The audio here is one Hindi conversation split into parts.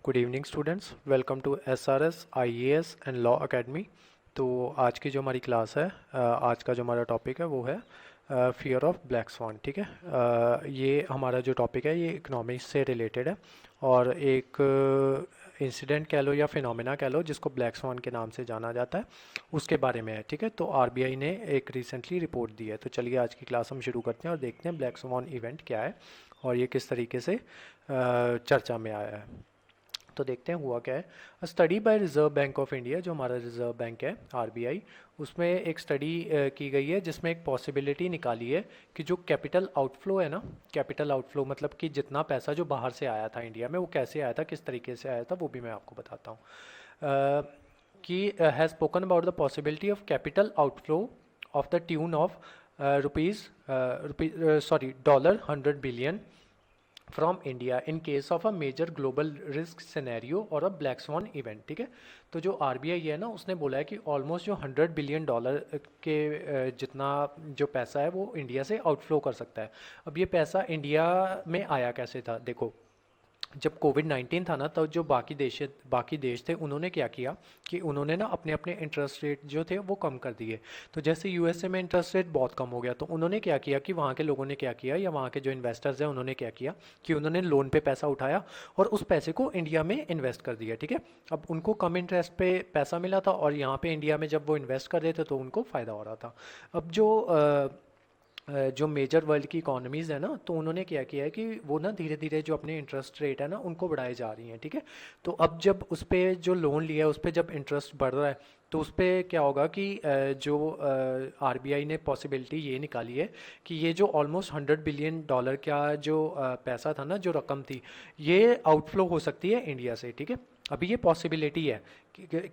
Good evening students, welcome to SRS IAS and law academy. तो आज की जो हमारी क्लास है, आज का जो हमारा टॉपिक है वो है फियर ऑफ ब्लैक स्वान। ठीक है, ये हमारा जो टॉपिक है ये इकोनॉमिक्स से रिलेटेड है और एक इंसिडेंट कह लो या फिनोमेना कह लो जिसको ब्लैक स्वान के नाम से जाना जाता है, उसके बारे में है। ठीक है, तो आरबीआई ने एक रिसेंटली रिपोर्ट दी है। तो चलिए आज की क्लास हम शुरू करते हैं और देखते हैं ब्लैक स्वान इवेंट क्या है और ये किस तरीके से चर्चा में आया है। तो देखते हैं हुआ क्या है। Study bye reserve bank of India, जो हमारा रिजर्व बैंक है आरबीआई, उसमें एक स्टडी की गई है जिसमें एक पॉसिबिलिटी निकाली है कि जो कैपिटल आउटफ्लो है ना, कैपिटल आउटफ्लो मतलब कि जितना पैसा जो बाहर से आया था इंडिया में वो कैसे आया था, किस तरीके से आया था, वो भी मैं आपको बताता हूँ। कि has spoken about the possibility of capital outflow of the tune of dollar 100 billion from India in case of a major global risk scenario और अ ब्लैक स्वॉन इवेंट। ठीक है, तो जो आरबीआई है ना उसने बोला है कि ऑलमोस्ट जो 100 बिलियन डॉलर के जितना जो पैसा है वो इंडिया से आउटफ्लो कर सकता है। अब ये पैसा इंडिया में आया कैसे था, देखो जब कोविड-19 था ना, तो जो बाकी देश थे उन्होंने क्या किया कि उन्होंने ना अपने अपने इंटरेस्ट रेट जो थे वो कम कर दिए। तो जैसे यूएसए में इंटरेस्ट रेट बहुत कम हो गया, तो उन्होंने क्या किया कि वहाँ के लोगों ने क्या किया, या वहाँ के जो इन्वेस्टर्स हैं उन्होंने क्या किया कि उन्होंने लोन पे पैसा उठाया और उस पैसे को इंडिया में इन्वेस्ट कर दिया। ठीक है, अब उनको कम इंटरेस्ट पे पैसा मिला था और यहाँ पे इंडिया में जब वो इन्वेस्ट कर रहे थे तो उनको फ़ायदा हो रहा था। अब जो मेजर वर्ल्ड की इकोनॉमीज़ है ना, तो उन्होंने क्या किया है कि वो ना धीरे धीरे जो अपने इंटरेस्ट रेट है ना उनको बढ़ाए जा रही हैं। ठीक है, तो अब जब उस पर जो लोन लिया है उस पर जब इंटरेस्ट बढ़ रहा है तो उस पर क्या होगा कि जो आरबीआई ने पॉसिबिलिटी ये निकाली है कि ये जो ऑलमोस्ट 100 बिलियन डॉलर का जो पैसा था ना, जो रकम थी, ये आउटफ्लो हो सकती है इंडिया से। ठीक है, अभी ये पॉसिबिलिटी है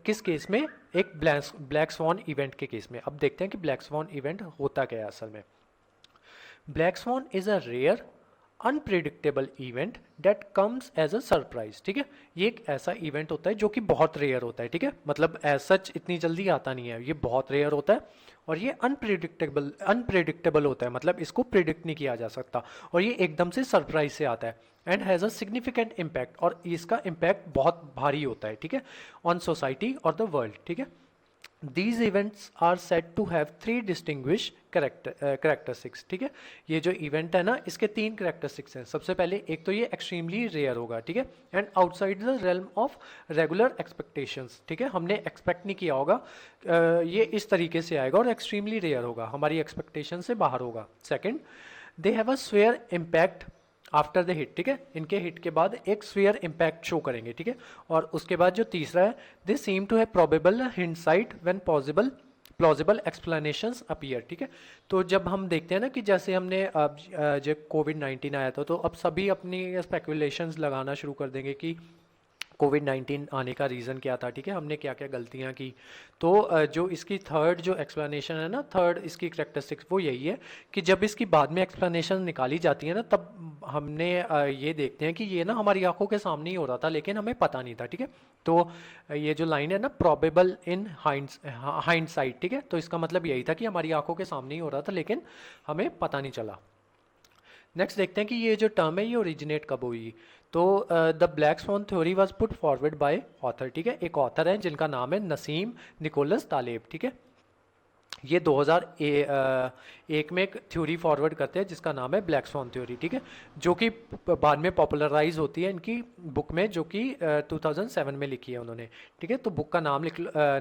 किस केस में, एक ब्लैक स्वॉन इवेंट के केस में। अब देखते हैं कि ब्लैक स्वॉन इवेंट होता क्या है असल में। Black swan is a rare unpredictable event that comes as a surprise. ठीक है, ये एक ऐसा इवेंट होता है जो कि बहुत रेयर होता है। ठीक है, मतलब एज सच इतनी जल्दी आता नहीं है, ये बहुत रेयर होता है और ये अनप्रिडिक्टेबल होता है, मतलब इसको प्रिडिक्ट नहीं किया जा सकता और ये एकदम से सरप्राइज से आता है। And has a significant impact, और इसका इम्पैक्ट बहुत भारी होता है। ठीक है, ऑन सोसाइटी और द वर्ल्ड। ठीक है, These events are said to have three distinguished characteristics। ठीक है, ये जो इवेंट है ना इसके तीन कैरेक्टरिस्टिक्स हैं। सबसे पहले एक तो ये एक्सट्रीमली रेयर होगा। ठीक है, and outside the realm of regular expectations. ठीक है, हमने एक्सपेक्ट नहीं किया होगा ये इस तरीके से आएगा और एक्सट्रीमली रेयर होगा, हमारी एक्सपेक्टेशन से बाहर होगा। Second, they have a swear impact after the hit. ठीक है, इनके हिट के बाद एक स्फीयर इम्पैक्ट शो करेंगे। ठीक है, और उसके बाद जो तीसरा है, they seem to have probable hindsight when possible plausible explanations appear. ठीक है, तो जब हम देखते हैं ना कि जैसे हमने अब जब कोविड-19 आया था तो अब सभी अपनी स्पेकुलेशंस लगाना शुरू कर देंगे कि कोविड-19 आने का रीज़न क्या था। ठीक है, हमने क्या क्या गलतियां की। तो जो इसकी थर्ड जो एक्सप्लेनेशन है ना, थर्ड इसकी करेक्टरिस्टिक्स वो यही है कि जब इसकी बाद में एक्सप्लेनेशन निकाली जाती है ना, तब हमने ये देखते हैं कि ये ना हमारी आंखों के सामने ही हो रहा था लेकिन हमें पता नहीं था। ठीक है, तो ये जो लाइन है ना, प्रोबेबल इन हाइंडसाइट। ठीक है, तो इसका मतलब यही था कि हमारी आंखों के सामने ही हो रहा था लेकिन हमें पता नहीं चला। नेक्स्ट देखते हैं कि ये जो टर्म है ये ओरिजिनेट कब हुई। तो the black sworn theory was put forward by author. ठीक है, एक ऑथर है जिनका नाम है नसीम निकोलस तालेब। ठीक है, ये 2001 में एक थ्योरी फॉरवर्ड करते हैं जिसका नाम है ब्लैक स्वॉन थ्योरी। ठीक है, जो कि बाद में पॉपुलराइज होती है इनकी बुक में, जो कि 2007 में लिखी है उन्होंने। ठीक है, तो बुक का नाम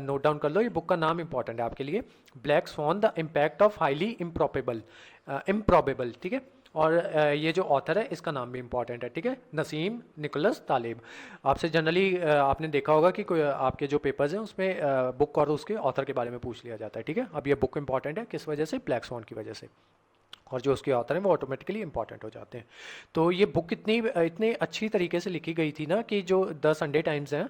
नोट डाउन कर लो, ये बुक का नाम इंपॉर्टेंट है आपके लिए, black sworn the impact of highly improbable. ठीक है, और ये जो ऑथर है इसका नाम भी इंपॉर्टेंट है। ठीक है, नसीम निकोलस तालेब। आपसे जनरली आपने देखा होगा कि कोई आपके जो पेपर्स हैं उसमें बुक और उसके ऑथर के बारे में पूछ लिया जाता है। ठीक है, अब ये बुक इंपॉर्टेंट है किस वजह से, ब्लैक स्वॉन की वजह से, और जो उसके ऑथर हैं वो ऑटोमेटिकली इंपॉर्टेंट हो जाते हैं। तो ये बुक इतनी अच्छी तरीके से लिखी गई थी ना कि जो द संडे टाइम्स है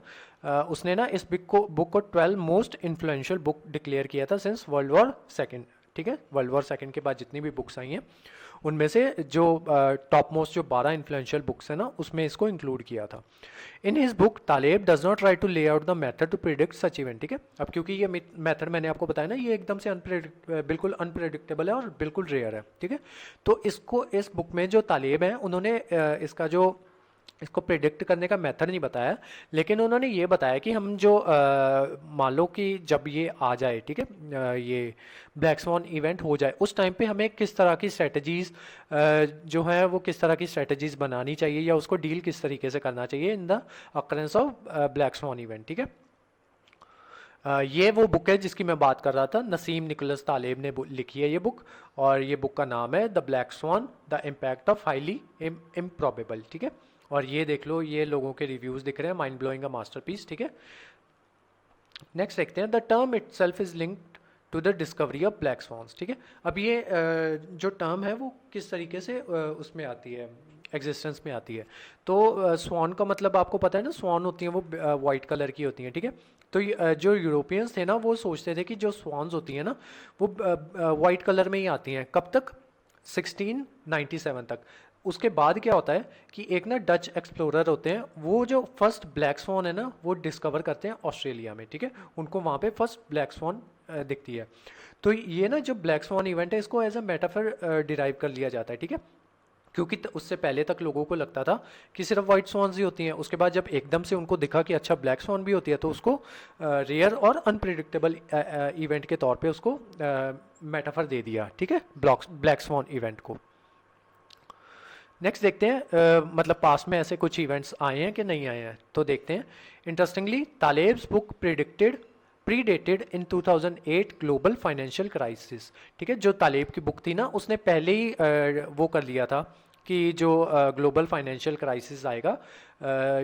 उसने ना इस बुक को 12 मोस्ट इन्फ्लुएंशियल बुक डिक्लेयर किया था सिंस वर्ल्ड वॉर सेकेंड। ठीक है, वर्ल्ड वॉर सेकेंड के बाद जितनी भी बुक्स आई हैं उनमें से जो टॉप मोस्ट जो 12 इन्फ्लुएंशियल बुक्स हैं ना उसमें इसको इंक्लूड किया था। In his book Taleb does not try to lay out the method to predict such event. ठीक है, अब क्योंकि ये मेथड मैंने आपको बताया ना ये एकदम से बिल्कुल अनप्रिडिक्टेबल है और बिल्कुल रेयर है। ठीक है, तो इसको इस बुक में जो तालेब हैं उन्होंने इसका जो इसको प्रिडिक्ट करने का मेथड नहीं बताया, लेकिन उन्होंने ये बताया कि हम जो मान लो कि जब ये आ जाए, ठीक है, ये ब्लैक स्वॉन इवेंट हो जाए, उस टाइम पे हमें किस तरह की स्ट्रेटजीज जो है वो किस तरह की स्ट्रेटजीज बनानी चाहिए या उसको डील किस तरीके से करना चाहिए in the occurrence of black sworn event, ठीक है। ये वो बुक है जिसकी मैं बात कर रहा था, नसीम निकोलस तालेब ने लिखी है ये बुक, और ये बुक का नाम है the black sworn the impact of highly improbable, ठीक है। और ये देख लो, ये लोगों के रिव्यूज़ दिख रहे हैं, माइंड ब्लोइंग का मास्टरपीस, ठीक है। नेक्स्ट देखते हैं, the term itself is linked to the discovery of black swans, ठीक है। अब ये जो टर्म है वो किस तरीके से उसमें आती है, एग्जिस्टेंस में आती है। तो स्वॉन का मतलब आपको पता है ना, स्वॉन होती हैं वो वाइट कलर की होती हैं, ठीक है। तो जो यूरोपियंस थे ना वो सोचते थे कि जो स्वॉन्स होती हैं ना वो वाइट कलर में ही आती हैं, कब तक, 1697 तक। उसके बाद क्या होता है कि एक ना डच एक्सप्लोरर होते हैं, वो जो फर्स्ट ब्लैक स्वॉन है ना वो डिस्कवर करते हैं ऑस्ट्रेलिया में, ठीक है। उनको वहाँ पे फर्स्ट ब्लैक स्वॉन दिखती है। तो ये ना जो ब्लैक स्वॉन इवेंट है इसको एज अ मेटाफर डिराइव कर लिया जाता है, ठीक है। क्योंकि उससे पहले तक लोगों को लगता था कि सिर्फ वाइट स्वॉन्स ही होती हैं, उसके बाद जब एकदम से उनको दिखा कि अच्छा ब्लैक स्वॉन भी होती है, तो उसको रेयर और अनप्रिडिक्टेबल इवेंट के तौर पे उसको मेटाफर दे दिया, ठीक है, ब्लैक स्वॉन इवेंट को। नेक्स्ट देखते हैं मतलब पास में ऐसे कुछ इवेंट्स आए हैं कि नहीं आए हैं, तो देखते हैं। इंटरेस्टिंगली तालेब्स बुक प्रीडेटेड इन 2008 ग्लोबल फाइनेंशियल क्राइसिस, ठीक है। जो तालेब की बुक थी ना उसने पहले ही वो कर लिया था कि जो ग्लोबल फाइनेंशियल क्राइसिस आएगा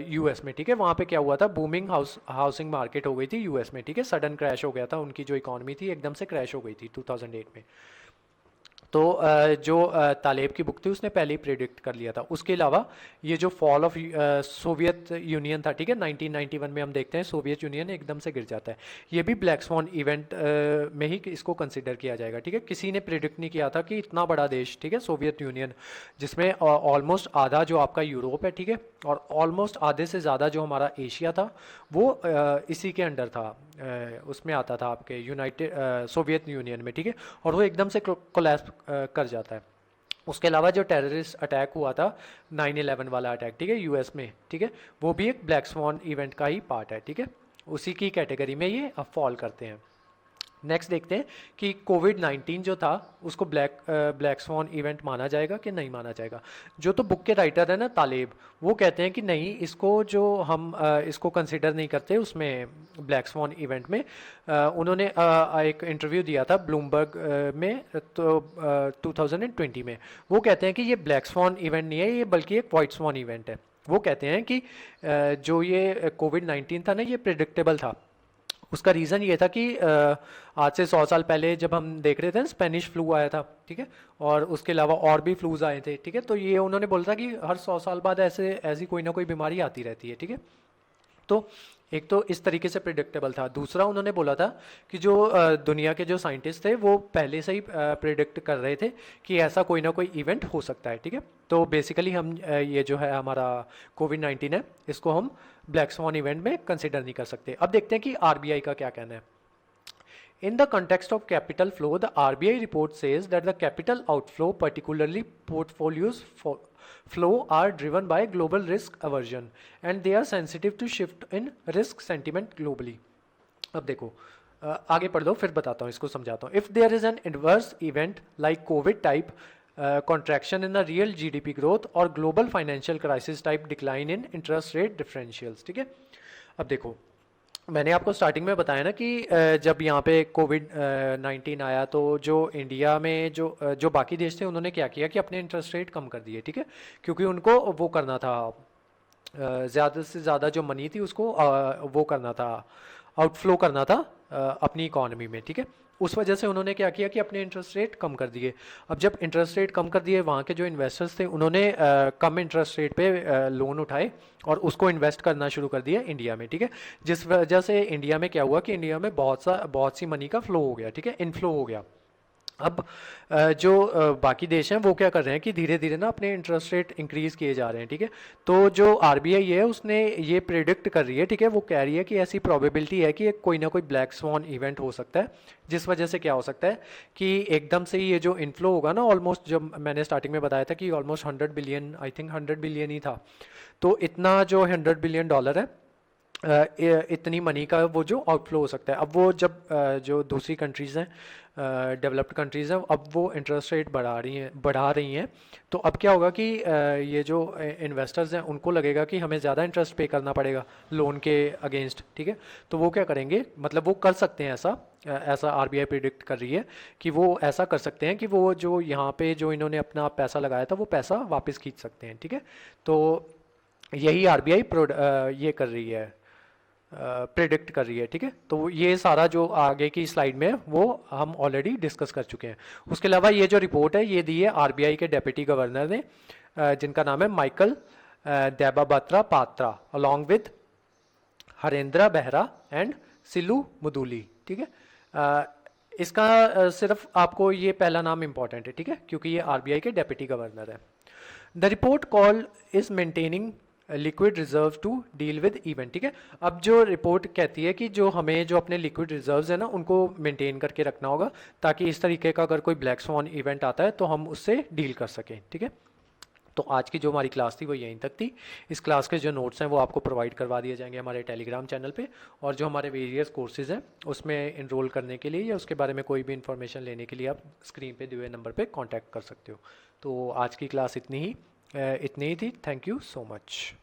यूएस में, ठीक है। वहाँ पे क्या हुआ था, बूमिंग हाउसिंग मार्केट हो गई थी यूएस में, ठीक है। सडन क्रैश हो गया था, उनकी जो इकॉनमी थी एकदम से क्रैश हो गई थी 2008 में। तो जो तालेब की बुक थी उसने पहले ही प्रिडिक्ट कर लिया था। उसके अलावा ये जो फॉल ऑफ सोवियत यूनियन था, ठीक है, 1991 में हम देखते हैं सोवियत यूनियन एकदम से गिर जाता है। ये भी ब्लैक स्वॉन इवेंट में ही इसको कंसिडर किया जाएगा, ठीक है। किसी ने प्रिडिक्ट नहीं किया था कि इतना बड़ा देश, ठीक है, सोवियत यूनियन, जिसमें ऑलमोस्ट आधा जो आपका यूरोप है, ठीक है, और ऑलमोस्ट आधे से ज़्यादा जो हमारा एशिया था वो इसी के अंडर था, उसमें आता था आपके यूनाइटेड सोवियत यूनियन में, ठीक है। और वो एकदम से कोलैप्स कर जाता है। उसके अलावा जो टेररिस्ट अटैक हुआ था 9/11 वाला अटैक, ठीक है, यूएस में, ठीक है, वो भी एक ब्लैक स्वॉन इवेंट का ही पार्ट है, ठीक है। उसी की कैटेगरी में ये फॉल करते हैं। नेक्स्ट देखते हैं कि कोविड-19 जो था उसको ब्लैक स्वॉन इवेंट माना जाएगा कि नहीं माना जाएगा। जो तो बुक के राइटर है ना तालेब, वो कहते हैं कि नहीं, इसको जो हम इसको कंसिडर नहीं करते उसमें ब्लैक स्वॉन इवेंट में। उन्होंने एक इंटरव्यू दिया था ब्लूमबर्ग में, तो 2020 में। वो कहते हैं कि ये ब्लैक स्वॉन इवेंट नहीं है, ये बल्कि एक वाइट स्वॉन इवेंट है। वो कहते हैं कि जो ये कोविड-19 था ना ये प्रिडिक्टेबल था। उसका रीज़न ये था कि आज से 100 साल पहले जब हम देख रहे थे स्पेनिश फ्लू आया था, ठीक है, और उसके अलावा और भी फ्लूज आए थे, ठीक है। तो ये उन्होंने बोला था कि हर 100 साल बाद ऐसी कोई ना कोई बीमारी आती रहती है, ठीक है। तो एक तो इस तरीके से प्रिडिक्टेबल था। दूसरा उन्होंने बोला था कि जो दुनिया के जो साइंटिस्ट थे वो पहले से ही प्रिडिक्ट कर रहे थे कि ऐसा कोई ना कोई इवेंट हो सकता है, ठीक है। तो बेसिकली हम ये जो है हमारा कोविड-19 है इसको हम ब्लैक स्वॉन इवेंट में कंसिडर नहीं कर सकते। अब देखते हैं कि आरबीआई का क्या कहना है। In the context of capital flow, the RBI report says that the capital outflow, particularly portfolios flow, are driven by global risk aversion and they are sensitive to shift in risk sentiment globally. अब देखो आगे पढ़ लो फिर बताता हूँ, इसको समझाता हूँ। If there is an adverse event like COVID type contraction in the real GDP growth or global financial crisis type decline in interest rate differentials, ठीक है। अब देखो मैंने आपको स्टार्टिंग में बताया ना कि जब यहाँ पे कोविड-19 आया तो जो इंडिया में जो बाकी देश थे उन्होंने क्या किया कि अपने इंटरेस्ट रेट कम कर दिए, ठीक है, क्योंकि उनको वो करना था, ज़्यादा से ज़्यादा जो मनी थी उसको वो करना था, आउटफ्लो करना था अपनी इकॉनमी में, ठीक है। उस वजह से उन्होंने क्या किया कि अपने इंटरेस्ट रेट कम कर दिए। अब जब इंटरेस्ट रेट कम कर दिए, वहाँ के जो इन्वेस्टर्स थे उन्होंने कम इंटरेस्ट रेट पे लोन उठाए और उसको इन्वेस्ट करना शुरू कर दिया इंडिया में, ठीक है। जिस वजह से इंडिया में क्या हुआ कि इंडिया में बहुत सी मनी का फ्लो हो गया, ठीक है, इनफ्लो हो गया। अब जो बाकी देश हैं वो क्या कर रहे हैं कि धीरे धीरे ना अपने इंटरेस्ट रेट इंक्रीज़ किए जा रहे हैं, ठीक है। तो जो आरबीआई है उसने ये प्रिडिक्ट कर रही है, ठीक है, वो कह रही है कि ऐसी प्रोबेबिलिटी है कि एक कोई ना कोई ब्लैक स्वॉन इवेंट हो सकता है, जिस वजह से क्या हो सकता है कि एकदम से ही ये जो इन्फ्लो होगा ना, ऑलमोस्ट जब मैंने स्टार्टिंग में बताया था कि almost 100 billion, I think 100 billion ही था, तो इतना जो $100 बिलियन है, इतनी मनी का वो जो आउटफ्लो हो सकता है। अब वो जब जो दूसरी कंट्रीज़ हैं, डेवलप्ड कंट्रीज़ हैं, अब वो इंटरेस्ट रेट बढ़ा रही हैं, तो अब क्या होगा कि ये जो इन्वेस्टर्स हैं उनको लगेगा कि हमें ज़्यादा इंटरेस्ट पे करना पड़ेगा लोन के अगेंस्ट, ठीक है। तो वो क्या करेंगे, मतलब वो कर सकते हैं ऐसा, ऐसा आरबीआई प्रिडिक्ट कर रही है कि वो ऐसा कर सकते हैं कि वो जो यहाँ पे जो इन्होंने अपना पैसा लगाया था वो पैसा वापस खींच सकते हैं, ठीक है। तो यही आरबीआई ये कर रही है, प्रिडिक्ट कर रही है, ठीक है। तो ये सारा जो आगे की स्लाइड में है, वो हम ऑलरेडी डिस्कस कर चुके हैं। उसके अलावा ये जो रिपोर्ट है ये दी है आरबीआई के डेप्यूटी गवर्नर ने, जिनका नाम है Michael Debabrata Patra, along with Harendra Behera and Silu Muduli, ठीक है। इसका सिर्फ आपको ये पहला नाम इंपॉर्टेंट है, ठीक है, क्योंकि ये आरबीआई के डेप्यूटी गवर्नर है। The report call is maintaining liquid reserve to deal with event, ठीक है। अब जो रिपोर्ट कहती है कि जो हमें जो अपने लिक्विड रिजर्व्स है ना उनको मेंटेन करके रखना होगा, ताकि इस तरीके का अगर कोई ब्लैक स्वॉन इवेंट आता है तो हम उससे डील कर सकें, ठीक है। तो आज की जो हमारी क्लास थी वो यहीं तक थी। इस क्लास के जो नोट्स हैं वो आपको प्रोवाइड करवा दिए जाएंगे हमारे टेलीग्राम चैनल पे, और जो हमारे वेरियस कोर्सेज हैं उसमें इनरोल करने के लिए या उसके बारे में कोई भी इन्फॉर्मेशन लेने के लिए आप स्क्रीन पे दिए हुए नंबर पे कांटेक्ट कर सकते हो। तो आज की क्लास इतनी ही थी। Thank you so much.